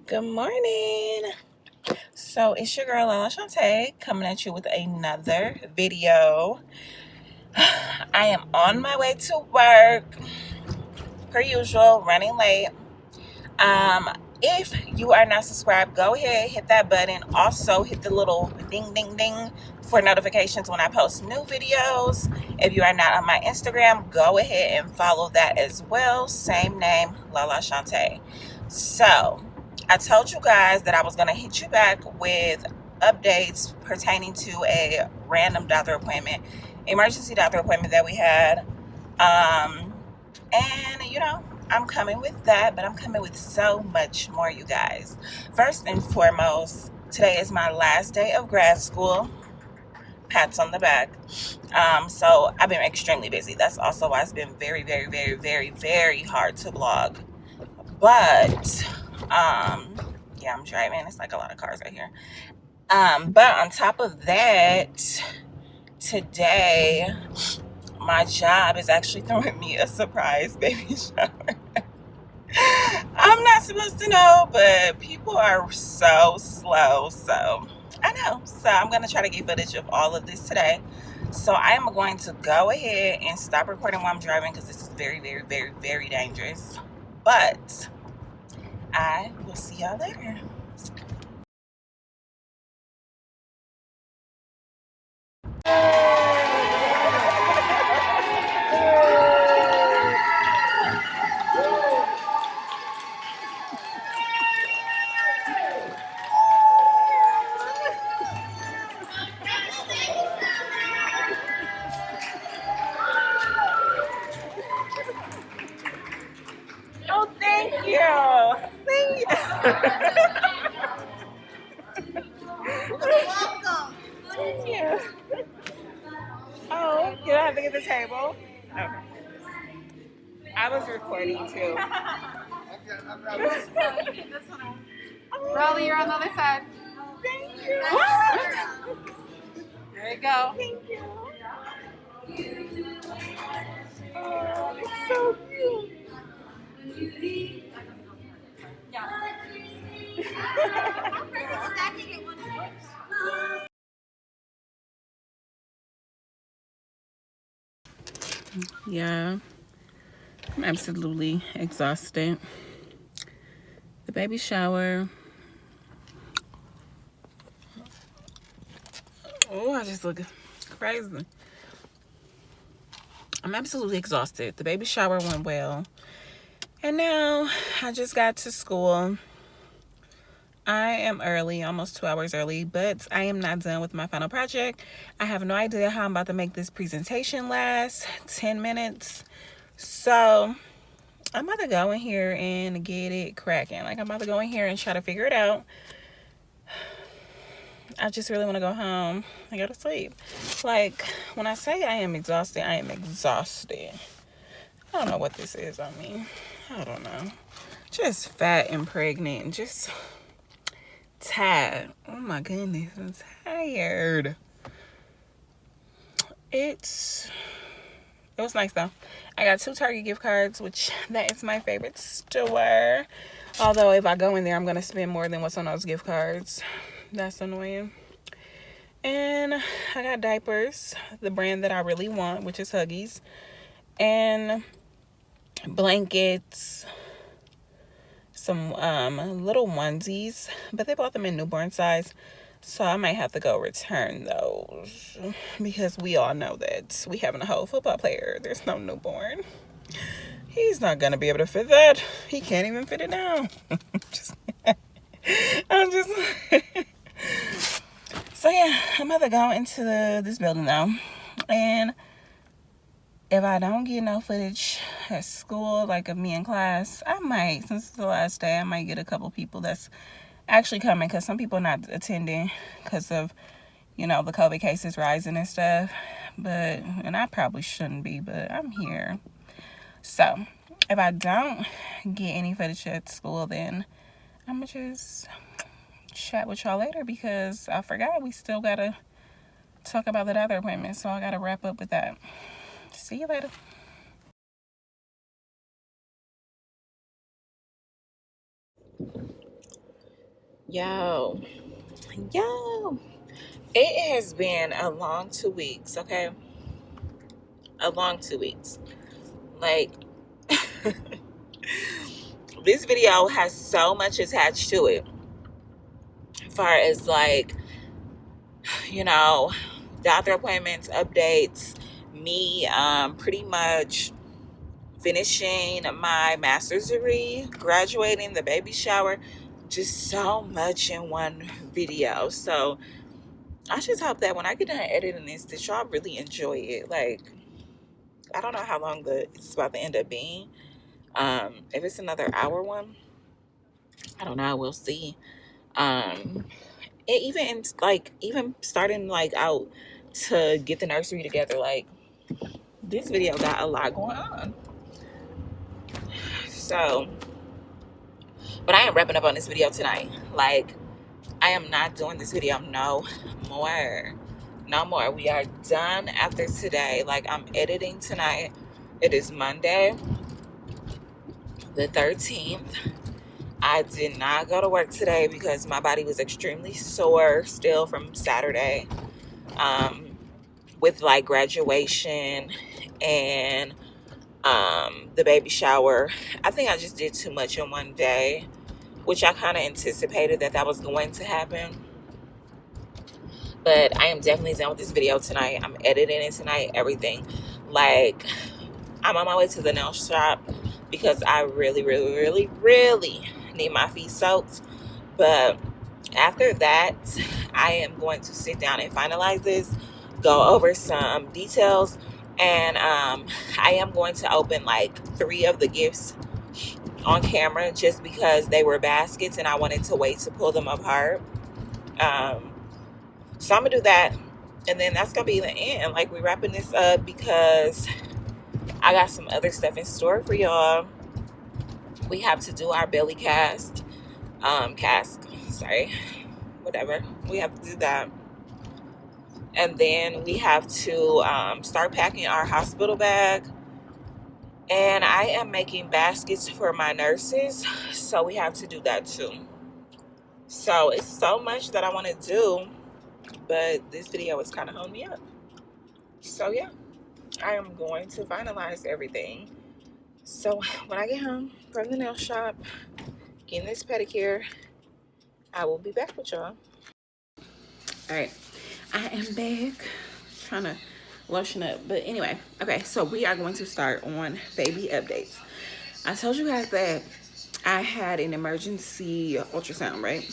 Good morning. So it's your girl Lala Shantae coming at you with another video. I am on my way to work, per usual, running late. If you are not subscribed, go ahead, hit that button. Also hit the little ding ding ding for notifications when I post new videos. If you are not on my Instagram, go ahead and follow that as well. Same name, Lala Shantae. So I told you guys that I was going to hit you back with updates pertaining to a random doctor appointment, emergency doctor appointment that we had. And I'm coming with that, but I'm coming with so much more, you guys. First and foremost, today is my last day of grad school. Pats on the back. So I've been extremely busy. That's also why it's been very, very, very, very, very hard to vlog. But yeah, I'm driving. It's like a lot of cars right here. But on top of that, today my job is actually throwing me a surprise baby shower. I'm not supposed to know, but people are so slow. So I know. So I'm going to try to get footage of all of this today. So I am going to go ahead and stop recording while I'm driving because this is very, very, very, very dangerous. But I will see y'all later. Oh, thank you. Thank you. Welcome. Thank you. Oh, you don't have to get the table? Okay. I was recording too. Raleigh, you're on the other side. Thank you. There you go. Thank you. Oh, it's so cute. Yeah, I'm absolutely exhausted. The baby shower. Oh, I just look crazy. I'm absolutely exhausted. The baby shower went well. And now I just got to school. I am early, almost 2 hours early, but I am not done with my final project. I have no idea how I'm about to make this presentation last 10 minutes. So I'm about to go in here and get it cracking. Like, I'm about to go in here and try to figure it out. I just really want to go home and go to sleep. Like, when I say I am exhausted, I am exhausted. I don't know what this is on me. I don't know. Just fat and pregnant. Just tired. Oh my goodness, I'm tired. It was nice though. I got 2 Target gift cards, which that is my favorite store. Although if I go in there, I'm gonna spend more than what's on those gift cards. That's annoying. And I got diapers, the brand that I really want, which is Huggies, and blankets, some little onesies, but they bought them in newborn size, so I might have to go return those because we all know that we having a whole football player. There's no newborn. He's not gonna be able to fit that. He can't even fit it now. I'm just so yeah, I'm about to go into this building now, and if I don't get no footage at school, like of me in class, I might, since it's the last day, I might get a couple people that's actually coming, because some people are not attending because of, the COVID cases rising and stuff. And I probably shouldn't be, but I'm here. So if I don't get any footage at school, then I'm going to just chat with y'all later, because I forgot we still got to talk about that other appointment. So I got to wrap up with that. See you later. Yo, yo. It has been a long 2 weeks, okay? A long 2 weeks. Like, this video has so much attached to it. As far as like, you know, doctor appointments, updates, me pretty much finishing my master's degree, graduating, the baby shower, just so much in one video. So I just hope that when I get done editing this, that y'all really enjoy it. Like, I don't know how long it's about to end up being. If it's another hour one, I don't know. We'll see. Um, it even starting like out to get the nursery together. Like, this video got a lot going on. So, but I am wrapping up on this video tonight. Like, I am not doing this video no more. No more. We are done after today. Like, I'm editing tonight. It is Monday, the 13th. I did not go to work today because my body was extremely sore still from Saturday, with like graduation and the baby shower. I think I just did too much in one day, which I kind of anticipated that was going to happen. But I am definitely done with this video tonight. I'm editing it tonight, everything. Like, I'm on my way to the nail shop because I really, really, really, really need my feet soaked. But after that, I am going to sit down and finalize this, go over some details, and I am going to open like 3 of the gifts on camera just because they were baskets and I wanted to wait to pull them apart. So I'm gonna do that, and then that's gonna be the end. Like, we're wrapping this up because I got some other stuff in store for y'all. We have to do our belly whatever. We have to do that. And then we have to start packing our hospital bag. And I am making baskets for my nurses, so we have to do that too. So it's so much that I want to do, but this video is kind of holding me up. So yeah, I am going to finalize everything. So when I get home from the nail shop, getting this pedicure, I will be back with y'all. All right, I am back trying to lotion up, but anyway, okay, so we are going to start on baby updates. I told you guys that I had an emergency ultrasound, right?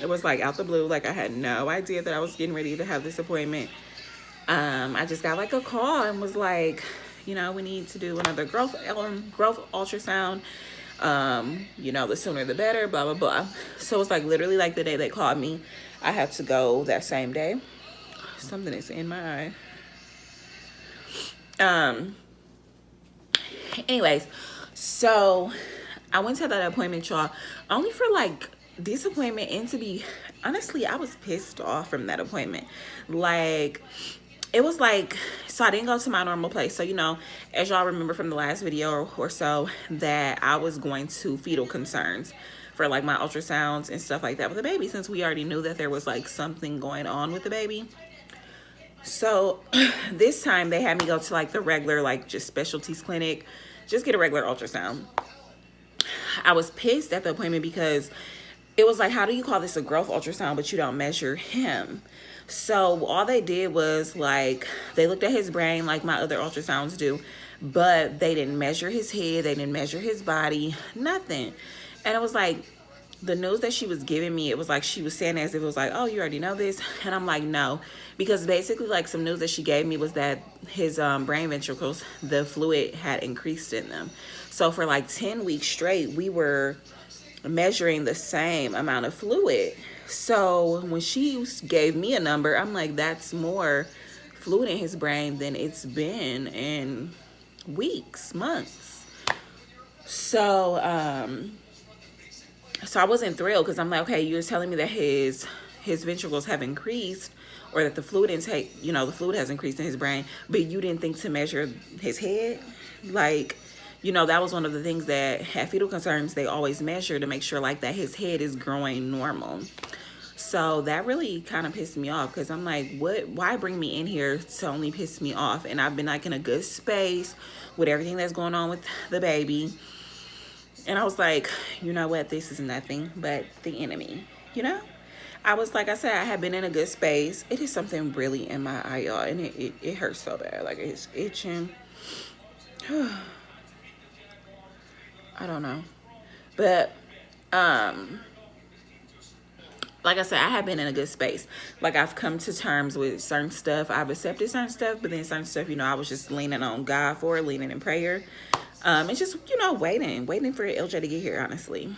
It was like out the blue. Like, I had no idea that I was getting ready to have this appointment. I just got like a call and was like, you know, we need to do another growth ultrasound. You know, the sooner the better, blah, blah, blah. So it's like literally like the day they called me, I had to go that same day. Something is in my eye. Anyways, so I went to that appointment, y'all, only for like this appointment, and to be honestly, I was pissed off from that appointment. Like, it was like, so I didn't go to my normal place. So, you know, as y'all remember from the last video or so, that I was going to fetal concerns for like my ultrasounds and stuff like that with the baby, since we already knew that there was like something going on with the baby. So this time they had me go to like the regular, like just specialties clinic, just get a regular ultrasound. I was pissed at the appointment because it was like, how do you call this a growth ultrasound, but you don't measure him? So all they did was like, they looked at his brain like my other ultrasounds do, but they didn't measure his head. They didn't measure his body, nothing. And it was like, the news that she was giving me, it was like she was saying as if it was like, oh, you already know this. And I'm like, no, because basically like some news that she gave me was that his brain ventricles, the fluid had increased in them. So for like 10 weeks straight, we were measuring the same amount of fluid. So when she gave me a number, I'm like, that's more fluid in his brain than it's been in weeks, months. So I wasn't thrilled, because I'm like, okay, you're telling me that his ventricles have increased, or that the fluid intake, you know, the fluid has increased in his brain, but you didn't think to measure his head? Like, you know, that was one of the things that at Fetal Concerns they always measure to make sure like that his head is growing normal. So that really kind of pissed me off because I'm like, what? Why bring me in here to only piss me off? And I've been like in a good space with everything that's going on with the baby. And I was like, you know what? This is nothing but the enemy, you know? I was like I said, I had been in a good space. It is something really in my eye, y'all, and it hurts so bad. Like it's itching. I don't know. But like I said, I have been in a good space. Like I've come to terms with certain stuff. I've accepted certain stuff, but then certain stuff, you know, I was just leaning on God for it, leaning in prayer. It's just, you know, waiting for LJ to get here, honestly.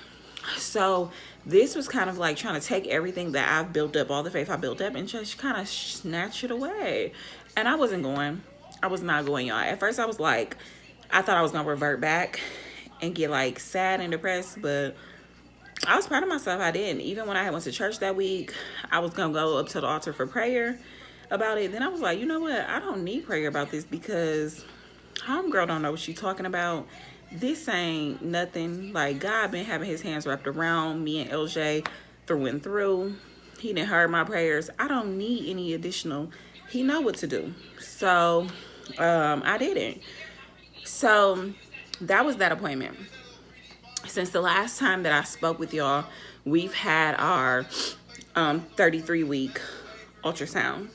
So this was kind of like trying to take everything that I've built up, all the faith I built up, and just kind of snatch it away. And I wasn't going. I was not going, y'all. At first I was like, I thought I was going to revert back and get like sad and depressed, but I was proud of myself. I didn't. Even when I went to church that week, I was going to go up to the altar for prayer about it. Then I was like, you know what? I don't need prayer about this because homegirl don't know what she's talking about. This ain't nothing. Like, God been having his hands wrapped around me and LJ through and through. He didn't heard my prayers. I don't need any additional. He know what to do. So, I didn't. So, that was that appointment. Since the last time that I spoke with y'all, we've had our 33-week ultrasound,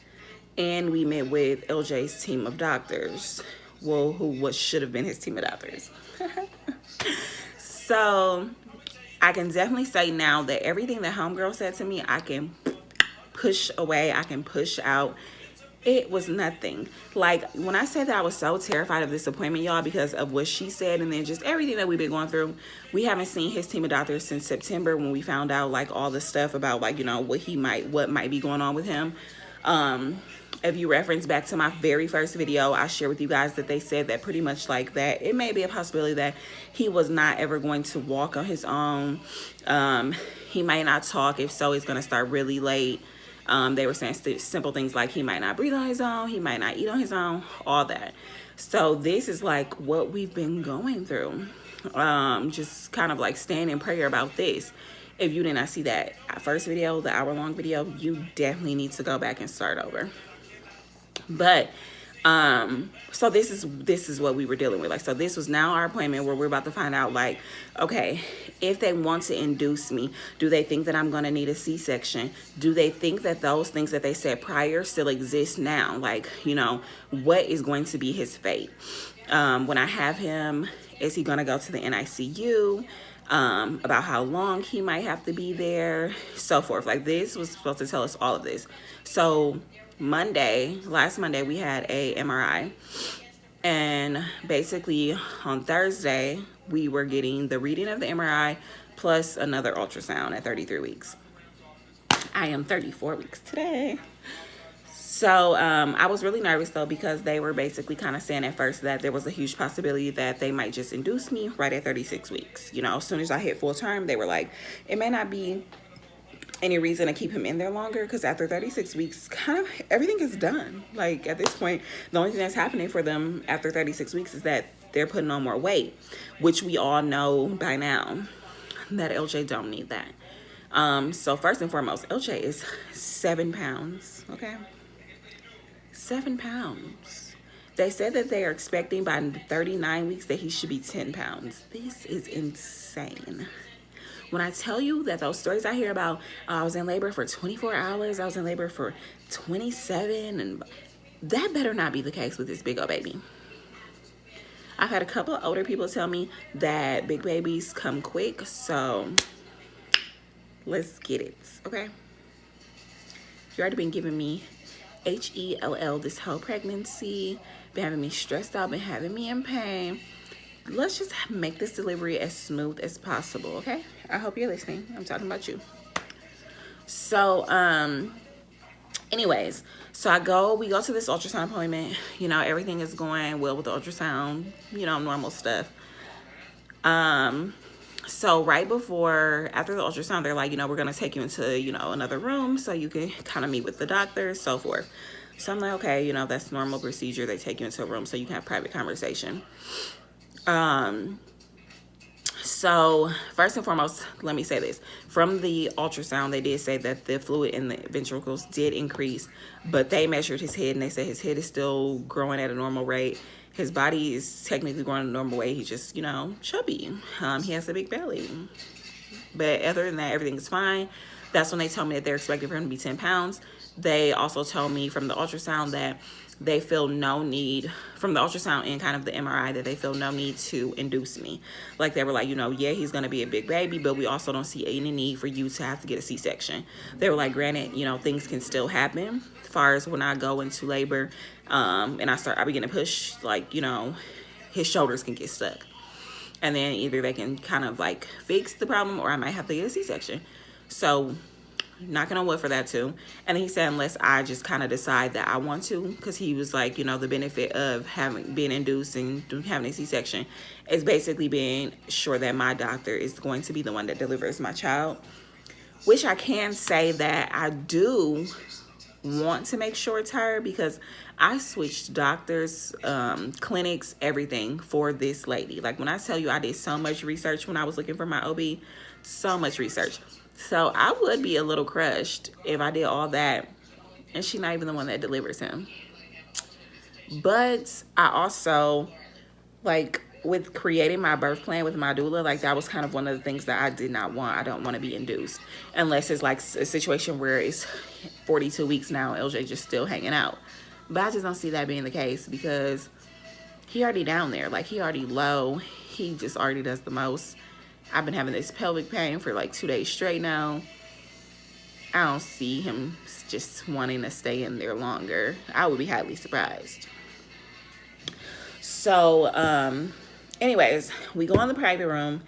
and we met with LJ's team of doctors. Well, what should have been his team of doctors. So I can definitely say now that everything that homegirl said to me, I can push away, I can push out. It was nothing. Like, when I said that I was so terrified of this appointment, y'all, because of what she said and then just everything that we've been going through, we haven't seen his team of doctors since September when we found out, like, all the stuff about, like, you know, what might be going on with him. If you reference back to my very first video, I shared with you guys that they said that pretty much like that it may be a possibility that he was not ever going to walk on his own. He might not talk. If so, it's going to start really late. They were saying simple things like he might not breathe on his own, he might not eat on his own, all that. So this is like what we've been going through. Just kind of like staying in prayer about this. If you did not see that first video, the hour-long video, you definitely need to go back and start over. But so this is what we were dealing with. Like, so this was now our appointment where we're about to find out, like, okay, if they want to induce me, do they think that I'm going to need a C-section? Do they think that those things that they said prior still exist now? Like, you know, what is going to be his fate? When I have him, is he going to go to the NICU? About how long he might have to be there, so forth. Like, this was supposed to tell us all of this. So last Monday, we had a MRI, and basically on Thursday, we were getting the reading of the MRI plus another ultrasound at 33 weeks. I am 34 weeks today. So I was really nervous, though, because they were basically kind of saying at first that there was a huge possibility that they might just induce me right at 36 weeks. You know, as soon as I hit full term, they were like, it may not be any reason to keep him in there longer, because after 36 weeks, kind of everything is done. Like, at this point, the only thing that's happening for them after 36 weeks is that they're putting on more weight, which we all know by now that LJ don't need that. So first and foremost, LJ is 7 pounds, okay? 7 pounds. They said that they are expecting by 39 weeks that he should be 10 pounds. This is insane. When I tell you that those stories I hear about, I was in labor for 24 hours, I was in labor for 27, and that better not be the case with this big old baby. I've had a couple of older people tell me that big babies come quick, so let's get it, okay? You already been giving me HELL this whole pregnancy, been having me stressed out, been having me in pain. Let's just make this delivery as smooth as possible, okay? I hope you're listening. I'm talking about you. So, anyways, so we go to this ultrasound appointment. You know, everything is going well with the ultrasound, you know, normal stuff. So right after the ultrasound, they're like, you know, we're going to take you into, you know, another room so you can kind of meet with the doctor, so forth. So I'm like, okay, you know, that's normal procedure. They take you into a room so you can have private conversation. So first and foremost, let me say this. From the ultrasound, they did say that the fluid in the ventricles did increase, but they measured his head and they said his head is still growing at a normal rate. His body is technically growing at a normal way. He's just, chubby. He has a big belly. But other than that, everything is fine. That's when they told me that they're expecting for him to be 10 pounds. They also told me from the ultrasound that they feel no need, from the ultrasound and kind of the MRI, that they feel no need to induce me. Like they were like, yeah, he's going to be a big baby, but we also don't see any need for you to have to get a C-section. They were like, granted, things can still happen as far as when I go into labor and I begin to push, like, his shoulders can get stuck. And then either they can kind of like fix the problem or I might have to get a C-section. So knocking on wood for that too. And he said unless I just kind of decide that I want to, because he was like, the benefit of being induced and having a C-section is basically being sure that my doctor is going to be the one that delivers my child, which I can say that I do want to make sure it's her, because I switched doctors, clinics, everything for this lady. Like when I tell you I did so much research when I was looking for my OB, so much research. So I would be a little crushed if I did all that and she's not even the one that delivers him. But I also, like, with creating my birth plan with my doula, like that was kind of one of the things that I did not want. I don't want to be induced unless it's like a situation where it's 42 weeks now, LJ just still hanging out. But I just don't see that being the case because he already down there. Like he already low. He just already does the most. I've been having this pelvic pain for like 2 days straight now. I don't see him just wanting to stay in there longer. I would be highly surprised. So, anyways, we go in the private room.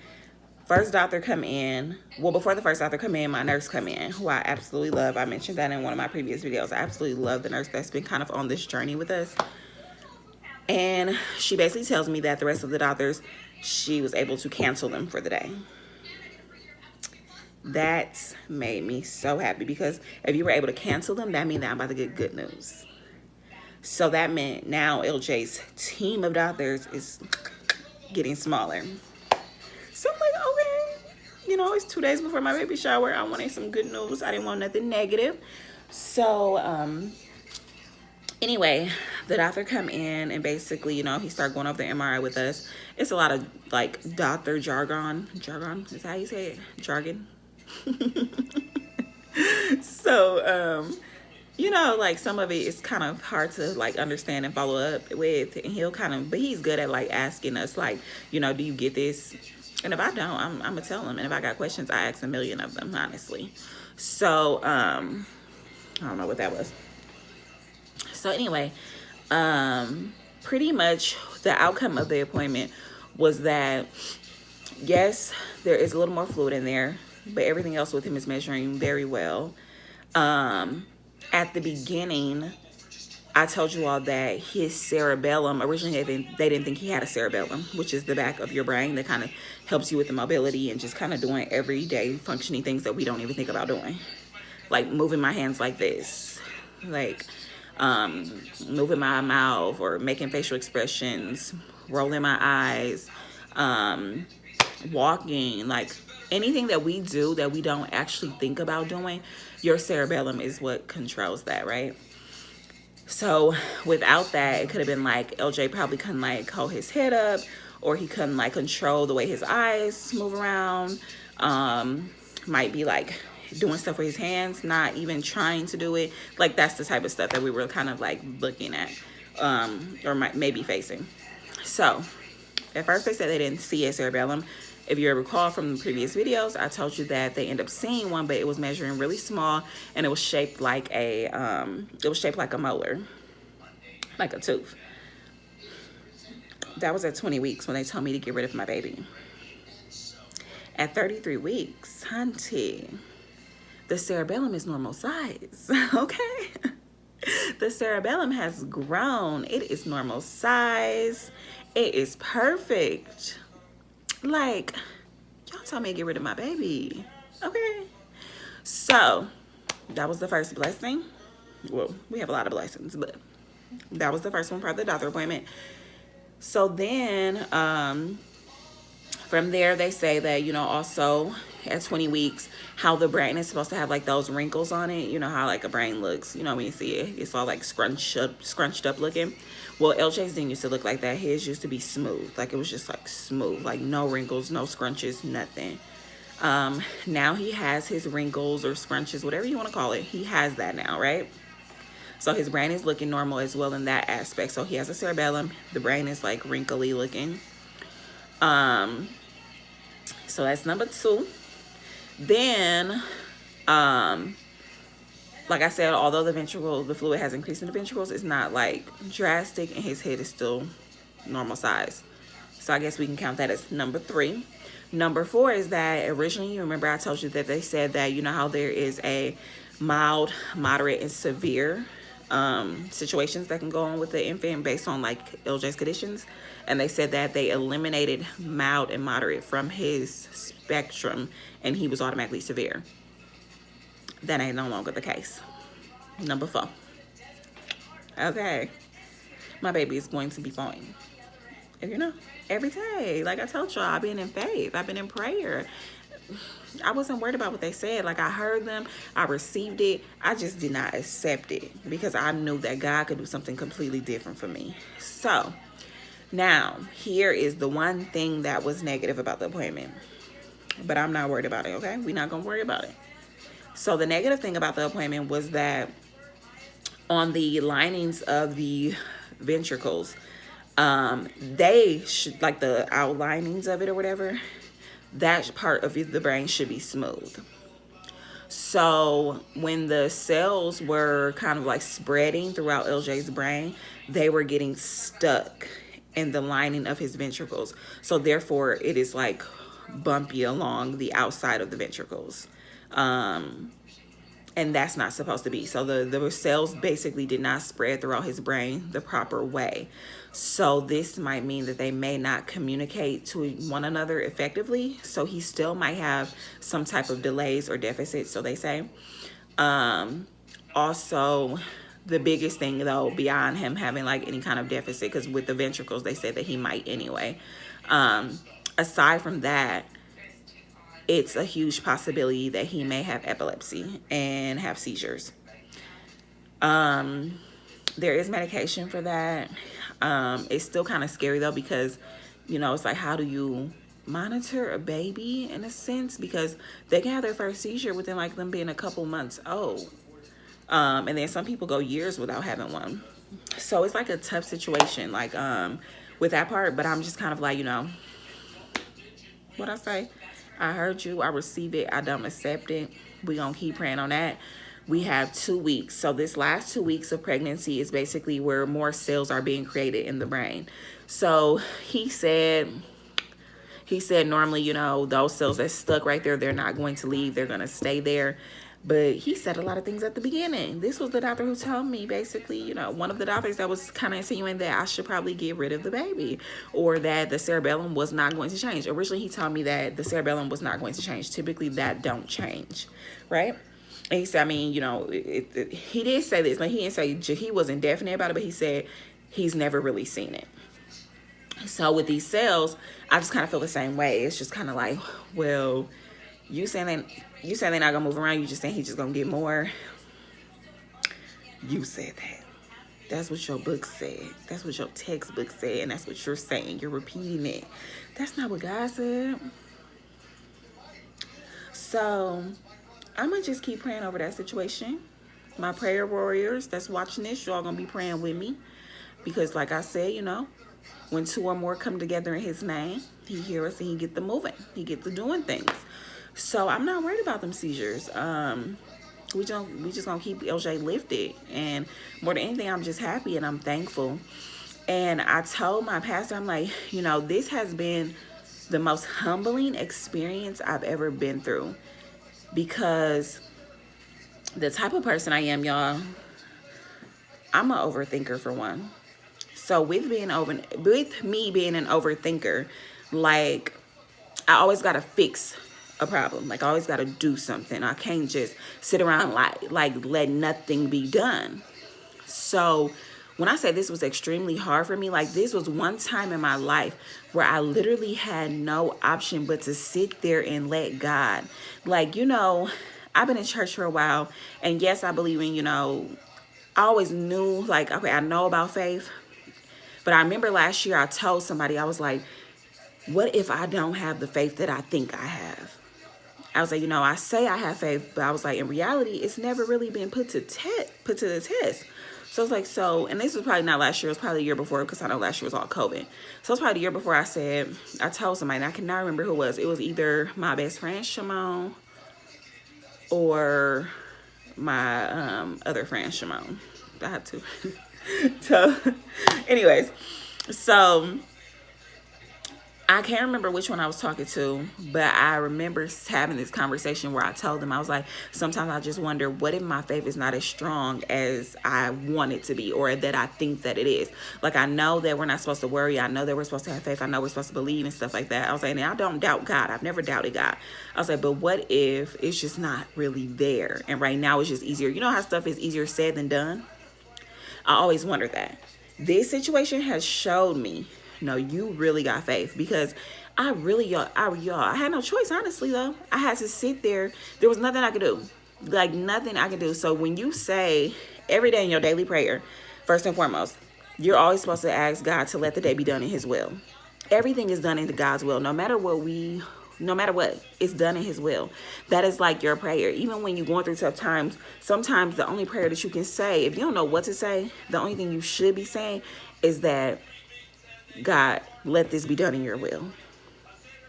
First doctor come in. Well, before the first doctor come in, my nurse come in, who I absolutely love. I mentioned that in one of my previous videos. I absolutely love the nurse that's been kind of on this journey with us. And she basically tells me that the rest of the doctors, she was able to cancel them for the day. That made me so happy because if you were able to cancel them, that means that I'm about to get good news. So that meant now LJ's team of doctors is getting smaller. So I'm like, okay, it's 2 days before my baby shower. I wanted some good news. I didn't want nothing negative. So, anyway, the doctor come in and basically, he started going over the MRI with us. It's a lot of like doctor jargon. Jargon, is that how you say it? Jargon. So, like some of it is kind of hard to like understand and follow up with, and but he's good at like asking us like, do you get this? And if I don't, I'm gonna tell him. And if I got questions, I ask a million of them, honestly. So, I don't know what that was. So anyway, pretty much the outcome of the appointment was that, yes, there is a little more fluid in there, but everything else with him is measuring very well. At the beginning, I told you all that his cerebellum, originally they didn't think he had a cerebellum, which is the back of your brain that kind of helps you with the mobility and just kind of doing everyday functioning things that we don't even think about doing. Like moving my hands like this, like moving my mouth or making facial expressions, rolling my eyes, walking, like anything that we do that we don't actually think about doing, your cerebellum is what controls that, right? So without that, it could have been like LJ probably couldn't like hold his head up, or he couldn't like control the way his eyes move around. Might be like doing stuff with his hands, not even trying to do it. Like that's the type of stuff that we were kind of like looking at, or maybe facing. So at first they said they didn't see a cerebellum. If you recall from the previous videos, I told you that they ended up seeing one, but it was measuring really small, and it was shaped like a molar, like a tooth. That was at 20 weeks when they told me to get rid of my baby. At 33 weeks, hunty, the cerebellum is normal size, okay? The cerebellum has grown. It is normal size. It is perfect. Like, y'all told me to get rid of my baby, okay? So, that was the first blessing. Well, we have a lot of blessings, but that was the first one for the doctor appointment. So then from there, they say that, also at 20 weeks, how the brain is supposed to have like those wrinkles on it. You know how like a brain looks, when you see it, it's all like scrunched up looking. Well, LJ's didn't used to look like that. His used to be smooth. Like it was just like smooth, like no wrinkles, no scrunches, nothing. Now he has his wrinkles or scrunches, whatever you want to call it. He has that now, right? So his brain is looking normal as well in that aspect. So he has a cerebellum. The brain is like wrinkly looking. So that's number 2. Then, like I said, although the fluid has increased in the ventricles, it's not like drastic, and his head is still normal size. So I guess we can count that as number 3. Number 4 is that originally, you remember I told you that they said that, how there is a mild, moderate, and severe situations that can go on with the infant based on like LJ's conditions. And they said that they eliminated mild and moderate from his spectrum and he was automatically severe. That ain't no longer the case. Number 4. Okay. My baby is going to be fine. Every day. Like I told y'all, I've been in faith. I've been in prayer. I wasn't worried about what they said. Like I heard them, I received it. I just did not accept it because I knew that God could do something completely different for me. So now here is the one thing that was negative about the appointment, but I'm not worried about it. Okay, we're not gonna worry about it. So the negative thing about the appointment was that on the linings of the ventricles, they should, like the outlinings of it or whatever, that part of the brain should be smooth. So when the cells were kind of like spreading throughout LJ's brain, they were getting stuck in the lining of his ventricles. So therefore it is like bumpy along the outside of the ventricles. And that's not supposed to be. So the cells basically did not spread throughout his brain the proper way. So this might mean that they may not communicate to one another effectively. So he still might have some type of delays or deficits, so they say. Also, the biggest thing though, beyond him having like any kind of deficit, because with the ventricles, they said that he might anyway. Aside from that, it's a huge possibility that he may have epilepsy and have seizures. There is medication for that. It's still kind of scary though, because, it's like, how do you monitor a baby in a sense? Because they can have their first seizure within like them being a couple months old. And then some people go years without having one. So it's like a tough situation, like, with that part, but I'm just kind of like, what I say? I heard you, I receive it, I don't accept it. We gonna keep praying on that. We have 2 weeks. So this last 2 weeks of pregnancy is basically where more cells are being created in the brain. So he said normally, those cells that's stuck right there, they're not going to leave, they're gonna stay there. But he said a lot of things at the beginning. This was the doctor who told me, basically, one of the doctors that was kind of insinuating that I should probably get rid of the baby, or that the cerebellum was not going to change. Originally, he told me that the cerebellum was not going to change. Typically, that don't change, right? And he said, he did say this. Like, he didn't say he wasn't definite about it, but he said he's never really seen it. So with these cells, I just kind of feel the same way. It's just kind of like, well, you saying they're not gonna move around, you just saying he's just gonna get more. You said that. That's what your book said. That's what your textbook said, and that's what you're saying. You're repeating it. That's not what God said. So I'm gonna just keep praying over that situation. My prayer warriors that's watching this, y'all gonna be praying with me, because like I said, when 2 or more come together in his name, he hears us and he get the moving. He get the doing things. So I'm not worried about them seizures. We just gonna keep LJ lifted, and more than anything, I'm just happy and I'm thankful. And I told my pastor, I'm like, this has been the most humbling experience I've ever been through, because the type of person I am, y'all, I'm an overthinker for one. So with me being an overthinker, like, I always gotta fix a problem. Like, I always gotta do something. I can't just sit around like let nothing be done. So when I say this was extremely hard for me, like this was one time in my life where I literally had no option but to sit there and let God. Like, I've been in church for a while, and yes, I believe in, I always knew, like, okay, I know about faith, but I remember last year I told somebody, I was like, what if I don't have the faith that I think I have? I was like, I say I have faith, but I was like, in reality, it's never really been put to the test. So it's like, and this was probably not last year, it was probably the year before, because I know last year was all COVID. So it's probably the year before I told somebody, and I cannot remember who it was. It was either my best friend, Shimon, or my other friend, Shimon. I had to. So, anyways, so I can't remember which one I was talking to, but I remember having this conversation where I told them, I was like, sometimes I just wonder, what if my faith is not as strong as I want it to be, or that I think that it is? Like, I know that we're not supposed to worry. I know that we're supposed to have faith. I know we're supposed to believe and stuff like that. I was like, and I don't doubt God. I've never doubted God. I was like, but what if it's just not really there? And right now it's just easier. You know how stuff is easier said than done? I always wonder that. This situation has showed me, no, you really got faith, because I had no choice, honestly, though. I had to sit there. There was nothing I could do. Like, nothing I could do. So when you say every day in your daily prayer, first and foremost, you're always supposed to ask God to let the day be done in his will. Everything is done in God's will. No matter what, it's done in his will. That is like your prayer. Even when you're going through tough times, sometimes the only prayer that you can say, if you don't know what to say, the only thing you should be saying is that, God, let this be done in your will.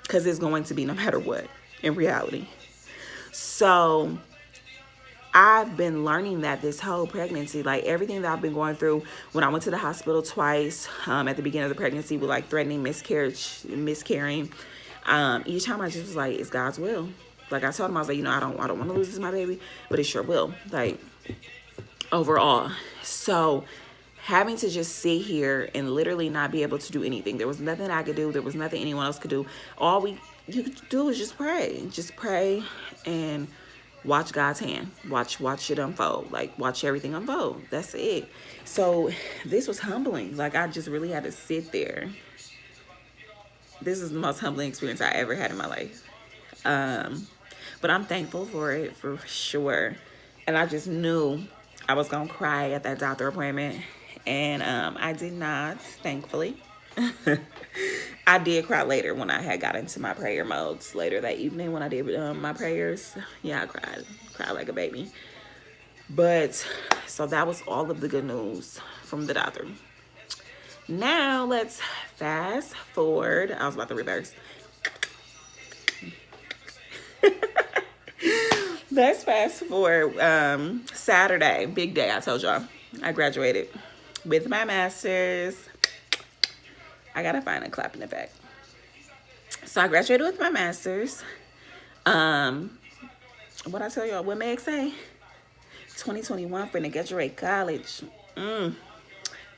Because it's going to be no matter what in reality. So I've been learning that this whole pregnancy, like everything that I've been going through, when I went to the hospital twice at the beginning of the pregnancy with like threatening miscarrying, each time I just was like, it's God's will. Like I told him, I was like, I don't want to lose this my baby, but it sure will. Like overall. So having to just sit here and literally not be able to do anything. There was nothing I could do. There was nothing anyone else could do. You could do is just pray. Just pray and watch God's hand. Watch it unfold. Like, watch everything unfold. That's it. So this was humbling. Like, I just really had to sit there. This is the most humbling experience I ever had in my life. But I'm thankful for it, for sure. And I just knew I was going to cry at that doctor appointment. And I did not, thankfully. I did cry later when I had got into my prayer modes later that evening when I did my prayers. Yeah, I cried like a baby. But so that was all of the good news from the doctor. Now let's fast forward. I was about to reverse. Let's fast forward. Saturday, big day. I told y'all I graduated with my master's. I gotta find a clapping effect. So I graduated with my master's. What I tell y'all, what Meg say? 2021 finna graduate college.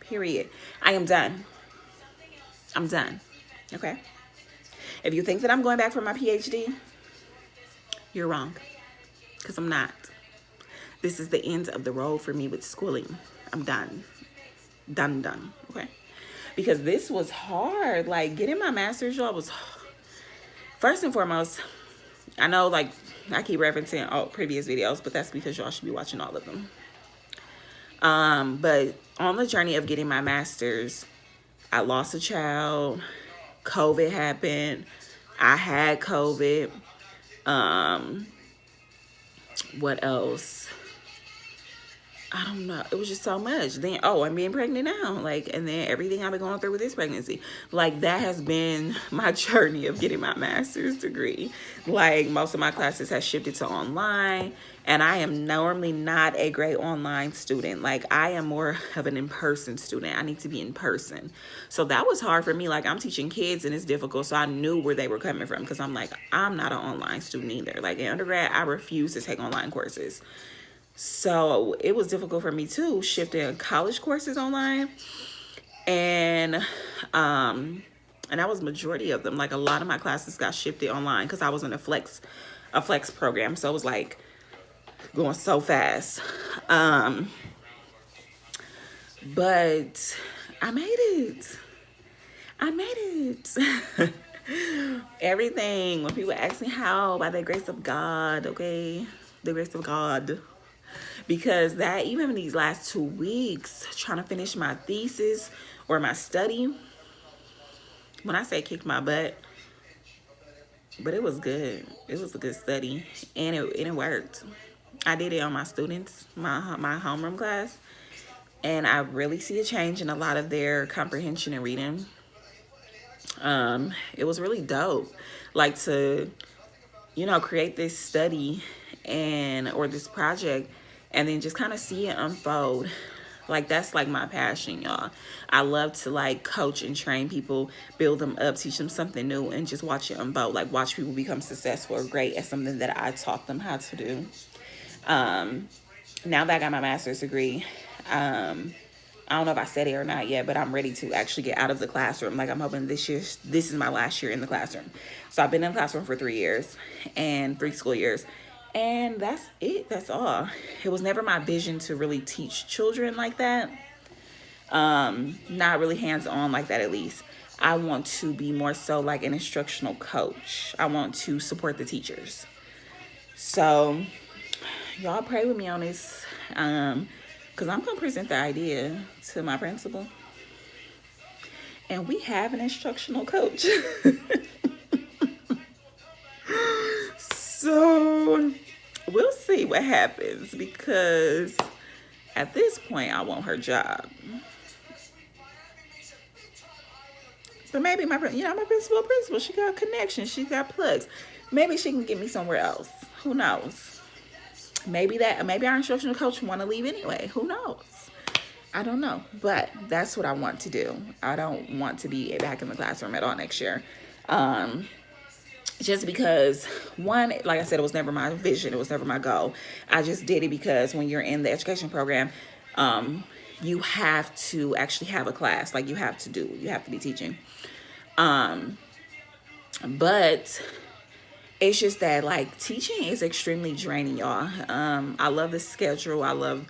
Period. I am done. I'm done. Okay. If you think that I'm going back for my PhD, you're wrong. Because I'm not. This is the end of the road for me with schooling. I'm done. Done. Okay. Because this was hard. Like, getting my master's, y'all, was first and foremost. I know, like, I keep referencing all previous videos, but that's because y'all should be watching all of them. But on the journey of getting my master's, I lost a child. COVID happened. I had COVID. What else? I don't know. It was just so much. Then, I'm being pregnant now. Like, and then everything I've been going through with this pregnancy. Like, that has been my journey of getting my master's degree. Like, most of my classes have shifted to online. And I am normally not a great online student. Like, I am more of an in-person student. I need to be in person. So that was hard for me. Like, I'm teaching kids and it's difficult. So I knew where they were coming from. Because I'm like, I'm not an online student either. Like, in undergrad, I refuse to take online courses. So it was difficult for me too, shifting college courses online. And that was majority of them. Like, a lot of my classes got shifted online because I was in a flex program. So it was like going so fast. But I made it. I made it. Everything. When people ask me how, by the grace of God, okay? The grace of God. Because that, even in these last 2 weeks, trying to finish my thesis or my study, when I say kicked my butt, but it was good. It was a good study, and it worked. I did it on my students, my homeroom class, and I really see a change in a lot of their comprehension and reading. It was really dope, like to, create this study or this project, and then just kind of see it unfold. Like, that's like my passion, y'all. I love to like coach and train people, build them up, teach them something new, and just watch it unfold. Like, watch people become successful or great at something that I taught them how to do. Now that I got my master's degree, I don't know if I said it or not yet, but I'm ready to actually get out of the classroom. Like, I'm hoping this is my last year in the classroom. So I've been in the classroom for 3 years and 3 school years. And that's it. That's all. It was never my vision to really teach children like that. Not really hands-on like that, at least. I want to be more so like an instructional coach. I want to support the teachers. So y'all pray with me on this. Because I'm going to present the idea to my principal. And we have an instructional coach. So we'll see what happens, because at this point I want her job. But maybe my principal, she got connections, she got plugs. Maybe she can get me somewhere else. Who knows? Maybe our instructional coach want to leave anyway. Who knows? I don't know. But that's what I want to do. I don't want to be back in the classroom at all next year. Just because, one, like I said, it was never my vision. It was never my goal. I just did it because when you're in the education program, you have to actually have a class. Like, you have to be teaching. But it's just that, like, teaching is extremely draining, y'all. I love the schedule. I love,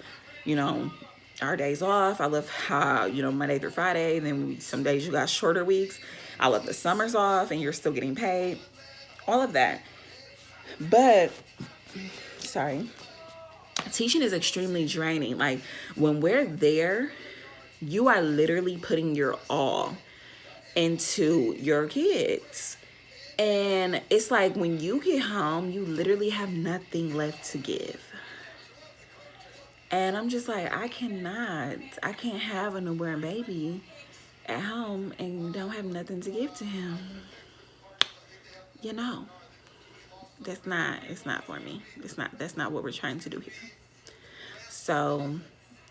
our days off. I love how, Monday through Friday. Then some days you got shorter weeks. I love the summers off and you're still getting paid. All of that. But, teaching is extremely draining. Like, when we're there, you are literally putting your all into your kids. And it's like, when you get home, you literally have nothing left to give. And I'm just like, I can't have a newborn baby at home and don't have nothing to give to him. It's not for me. That's not what we're trying to do here. So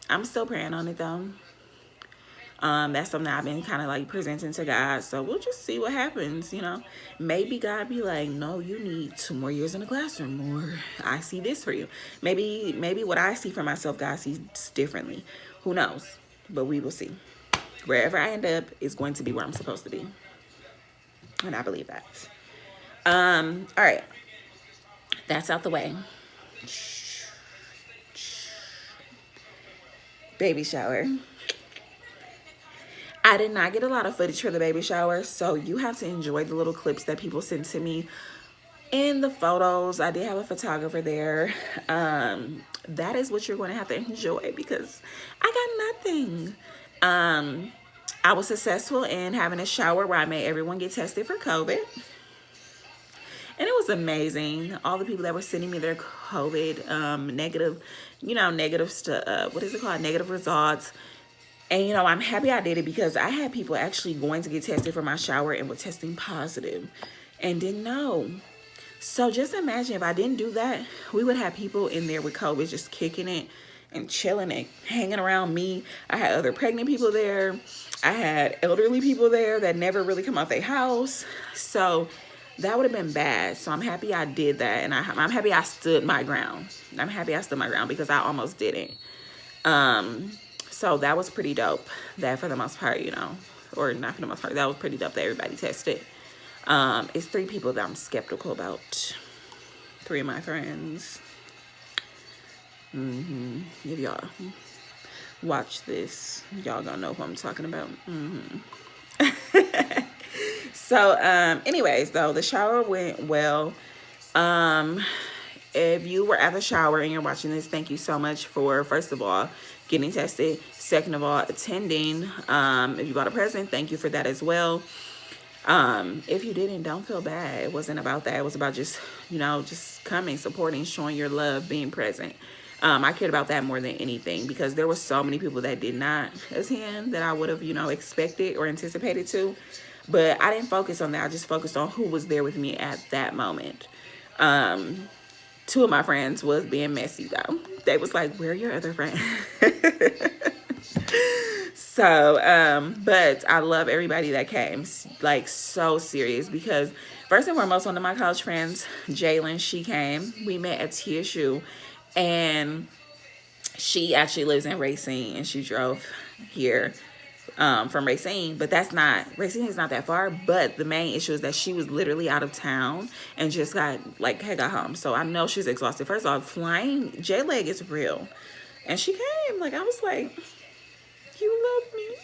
I'm still praying on it though. That's something I've been kind of like presenting to God. So we'll just see what happens, Maybe God be like, no, you need 2 more years in the classroom, or I see this for you. Maybe what I see for myself, God sees differently. Who knows? But we will see. Wherever I end up is going to be where I'm supposed to be. And I believe that. All right. That's out the way. Baby shower. I did not get a lot of footage for the baby shower, so you have to enjoy the little clips that people sent to me. In the photos, I did have a photographer there. That is what you're going to have to enjoy, because I got nothing. I was successful in having a shower where I made everyone get tested for COVID. And it was amazing. All the people that were sending me their COVID negative, negative stuff. What is it called? Negative results. And, I'm happy I did it, because I had people actually going to get tested for my shower and were testing positive and didn't know. So just imagine if I didn't do that, we would have people in there with COVID just kicking it and chilling and hanging around me. I had other pregnant people there. I had elderly people there that never really come out their house. So that would have been bad. So I'm happy I did that. And I'm happy I stood my ground. Because I almost didn't. So that was pretty dope. That for the most part, or not for the most part, that was pretty dope that everybody tested. It's 3 people that I'm skeptical about. 3 of my friends. If y'all Watch this. Y'all gonna know who I'm talking about. So, anyways, though, the shower went well. If you were at the shower and you're watching this, thank you so much for, first of all, getting tested. Second of all, attending. If you bought a present, thank you for that as well. If you didn't, don't feel bad. It wasn't about that. It was about just, just coming, supporting, showing your love, being present. I cared about that more than anything because there were so many people that did not attend that I would have, expected or anticipated to. But I didn't focus on that. I just focused on who was there with me at that moment. Two of my friends was being messy, though. They was like, where are your other friends? So, but I love everybody that came, like, so serious, because first and foremost, one of my college friends, Jalen, she came. We met at TSU, and she actually lives in Racine, and she drove here from Racine, but Racine is not that far, but the main issue is that she was literally out of town and just got home. So I know she's exhausted. First off, flying J-leg is real. And she came, I was like, you love me.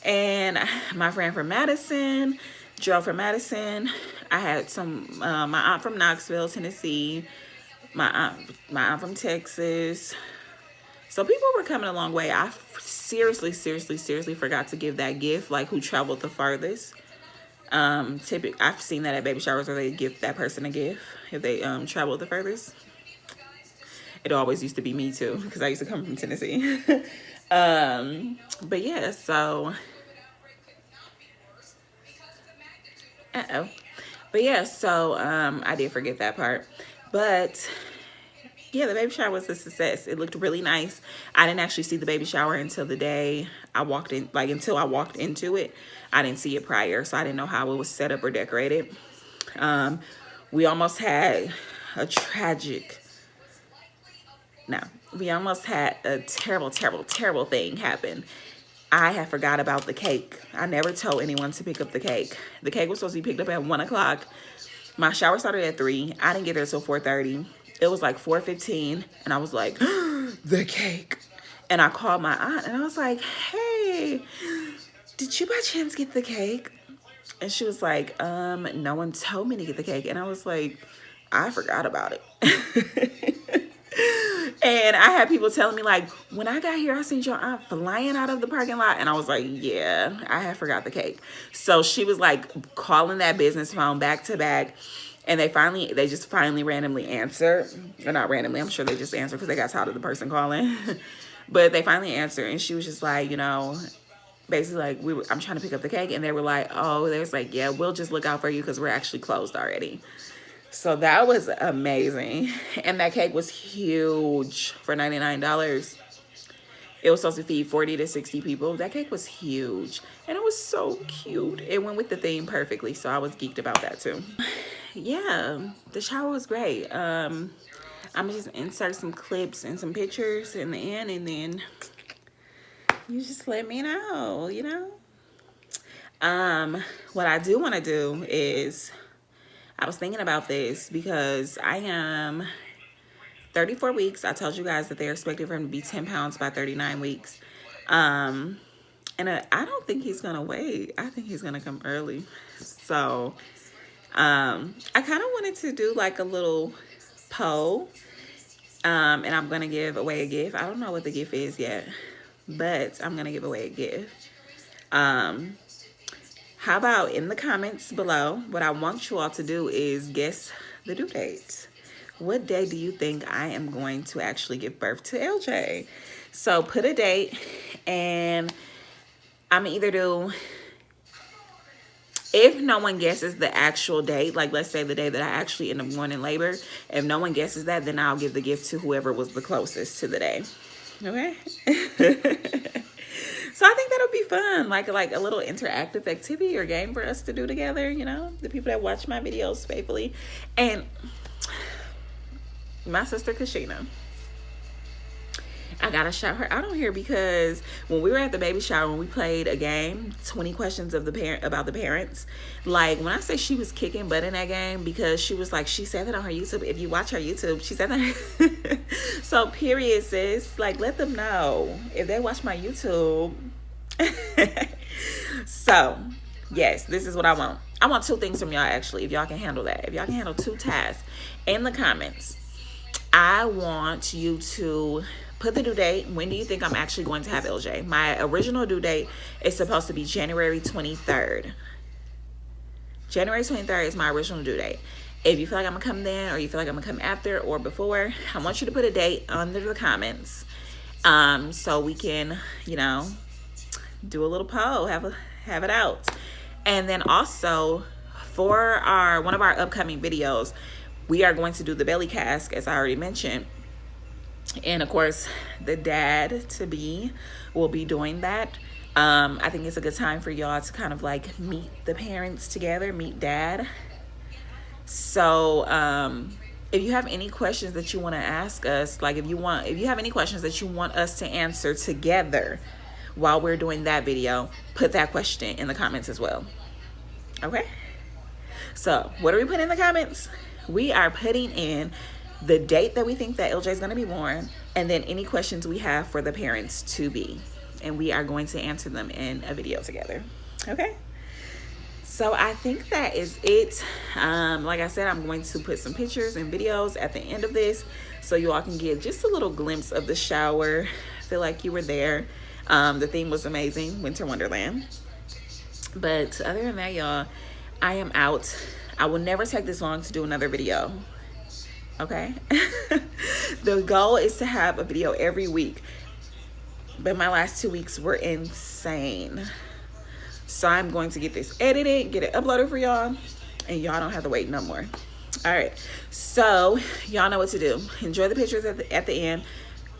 And my friend from Madison, drove from Madison. I had my aunt from Knoxville, Tennessee, my aunt from Texas. So people were coming a long way. I seriously forgot to give that gift, who traveled the farthest. Typically, I've seen that at baby showers where they give that person a gift if they traveled the furthest. It always used to be me too, because I used to come from Tennessee. But yeah, so I did forget that part. But yeah, the baby shower was a success. It looked really nice. I didn't actually see the baby shower until the day I walked in, until I walked into it. I didn't see it prior, so I didn't know how it was set up or decorated. We almost had a terrible thing happen. I had forgot about the cake. I never told anyone to pick up the cake. The cake was supposed to be picked up at 1 o'clock. My shower started at 3. I didn't get there till 4:30. It was 4:15, and I was like, the cake. And I called my aunt, and I was like, hey, did you by chance get the cake? And she was like, no one told me to get the cake. And I was like, I forgot about it. And I had people telling me, when I got here, I seen your aunt flying out of the parking lot. And I was like, yeah, I had forgot the cake. So she was calling that business phone back to back. And they just finally randomly answered. Or not randomly, I'm sure they just answered because they got tired of the person calling. But they finally answered, and she was just basically I'm trying to pick up the cake. And they were like, oh, they was like, yeah, we'll just look out for you because we're actually closed already. So that was amazing. And that cake was huge for $99. It was supposed to feed 40 to 60 people. That cake was huge. And it was so cute. It went with the theme perfectly. So I was geeked about that too. Yeah, the shower was great. I'm gonna just insert some clips and some pictures in the end, and then you just let me know, What I do want to do is, I was thinking about this because I am 34 weeks. I told you guys that they're expected for him to be 10 pounds by 39 weeks. And I don't think he's going to wait. I think he's going to come early. So I kind of wanted to do a little poll. And I'm going to give away a gift. I don't know what the gift is yet, but I'm going to give away a gift. How about in the comments below, what I want you all to do is guess the due date. What day do you think I am going to actually give birth to LJ? So put a date, and I'm either do, if no one guesses the actual date, let's say the day that I actually end up going in labor, if no one guesses that, then I'll give the gift to whoever was the closest to the day. Okay? So I think that'll be fun, like a little interactive activity or game for us to do together, the people that watch my videos faithfully. And my sister Kashina I gotta shout her out on here because when we were at the baby shower, when we played a game, 20 questions of the parent about the parents, like when I say she was kicking butt in that game, because she was like, she said that on her YouTube. If you watch her YouTube, she said that. So period, sis, like let them know if they watch my YouTube. So yes, this is what I want. I want two things from y'all, actually, if y'all can handle that. If y'all can handle two tasks in the comments, I want you to put the due date. When do you think I'm actually going to have LJ? My original due date is supposed to be January 23rd. January 23rd is my original due date. If you feel like I'm gonna come then, or you feel like I'm gonna come after or before, I want you to put a date under the comments, so we can, you know, do a little poll, have it out. And then also for one of our upcoming videos, we are going to do the belly cask, as I already mentioned. And of course, the dad to be will be doing that. I think it's a good time for y'all to kind of like meet the parents together, meet dad. So if you have any questions that you want to ask us, like if you have any questions that you want us to answer together while we're doing that video, put that question in the comments as well. Okay? So what are we putting in the comments? We are putting in the date that we think that LJ is going to be born, and then any questions we have for the parents to be, and we are going to answer them in a video together. Okay? So I think that is it. Like I said, I'm going to put some pictures and videos at the end of this so you all can get just a little glimpse of the shower. Feel like you were there. The theme was amazing, Winter Wonderland. But other than that, y'all, I am out. I will never take this long to do another video. Okay? The goal is to have a video every week, but my last 2 weeks were insane. So I'm going to get this edited, get it uploaded for y'all, and y'all don't have to wait no more. All right, so y'all know what to do. Enjoy the pictures at the end.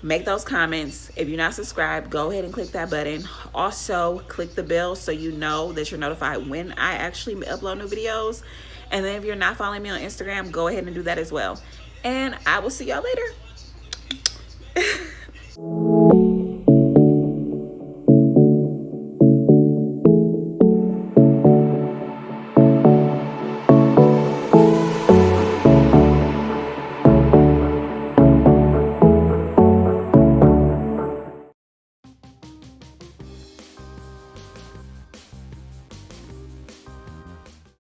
Make those comments. If you're not subscribed, go ahead and click that button. Also click the bell so you know that you're notified when I actually upload new videos. And then if you're not following me on Instagram, go ahead and do that as well. And I will see y'all later.